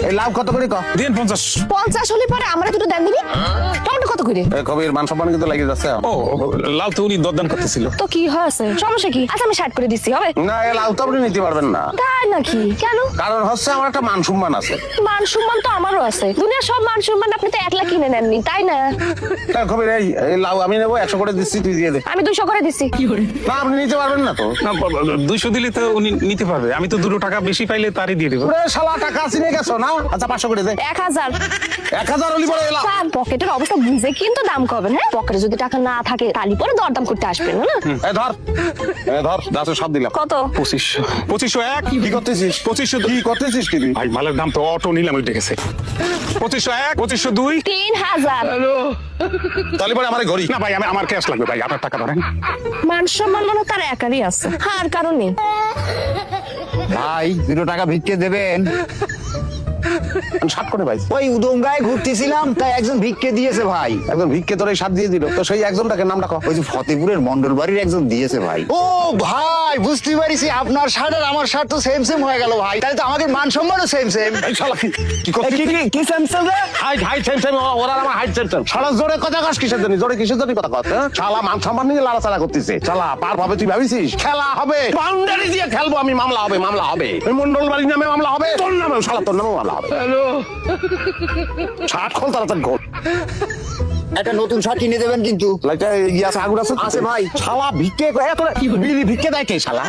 এই লাউ কত করে ক? দিন 50। 50 হলে পরে আমরা দুটো দেন দিবি। টমেটো কত করে? এই কবির মান সম্মান কিন্তু লেগে যাচ্ছে। ও লাউ তো উনি দরদাম করতেছিল। তো কি হয়েছে, সমস্যা কি? আচ্ছা আমি 60 করে দিচ্ছি, হবে? না এই লাউ তো আপনি নিতে পারবেন না, তাই নাকি? কেন? কারণ হচ্ছে আমার একটা মান সম্মান আছে। মান সম্মান তো আমারও আছে, দুনিয়ার সব মান সম্মান আপনি তো একলা কিনে নেননি, তাই না? তা কবির এই লাউ আমি নেবো, 100 করে দিচ্ছি, তুই দিয়ে দে। আমি 200 করে দিচ্ছি। না আপনি নিতে পারবেন না তো। না 200 দিলে তো উনি নিতে পারবে, আমি তো 2 টাকা বেশি পাইলে তারই দিয়ে দেবো। ওরে শালা টাকা চিনে গেছো না? আচ্ছা 500 করে দে। 1000। 1000 হলি পরে এলাম। স্যার পকেটের অবস্থা বুঝে কিন্তু দাম করবেন, হ্যাঁ? পকেটে যদি টাকা না থাকে তাহলে পরে দরদাম করতে আসবেন না। এই ধর, এই ধর, দাসে সব দিলাম। কত? 2500। 2501। কি করতেছিস? 2500 কি করতেছিস কি তুই? ভাই মালের দাম তো অটো নিলাম উঠে গেছে। 2501, 2502। 3000। তাহলে পরে আমার ঘড়ি। না ভাই আমার ক্যাশ লাগবে ভাই, আপনার টাকা ধরেন। মান সম্মান মানে তার একারই আছে, আর কারণে। ভাই 2 টাকা ভিক্ষে দেবেন? 60 করে ভাই। ওই উদমগায় ঘুরতেছিলাম, তাই একজন ভিক্ষে দিয়েছে ভাই। একজন ভিক্ষে তোর এই 7 দিয়ে দিল, তো সেই একজনটাকে নামটা কও। ওই যে ফতেপুরের মন্ডল বাড়ির একজন দিয়েছে ভাই। ও ভাই বুঝতে পারিছি, আপনার শার্ট আর আমার শার্ট তো সেম সেম হয়ে গেল ভাই, তাহলে তো আমাদের মান সম্মানও সেম সেম। এই শালা কি করছিস? কি সেম সেম রে? হাইট সেম সেম, ওরা আমার হাইট সেম সেম। শালা জোরে কথা কস কিসের জন্য? জোরে কিসের জন্য কথা কস? হ্যাঁ? শালা মান সম্মান নিয়ে লাড়াচাড়া করতেছে। শালা পার হবে তুই ভাবিছিস? খেলা হবে, বাউন্ডারি দিয়ে খেলবো আমি, মামলা হবে, মামলা হবে। ওই মন্ডল বাড়ির নামে মামলা হবে, তোর নামে, শালা তোর নামে মামলা হবে। হ্যালো, শার্ট খোল তাড়াতাড়ি খোল। একটা নতুন শার্ট কিনে দেবেন কিন্তু। লাইটা ইয়ে আছে, আগুন আছে? আছে ভাই। শালা ভিক্ষে এত বিড়ি ভিক্ষে দেয় কে শালা?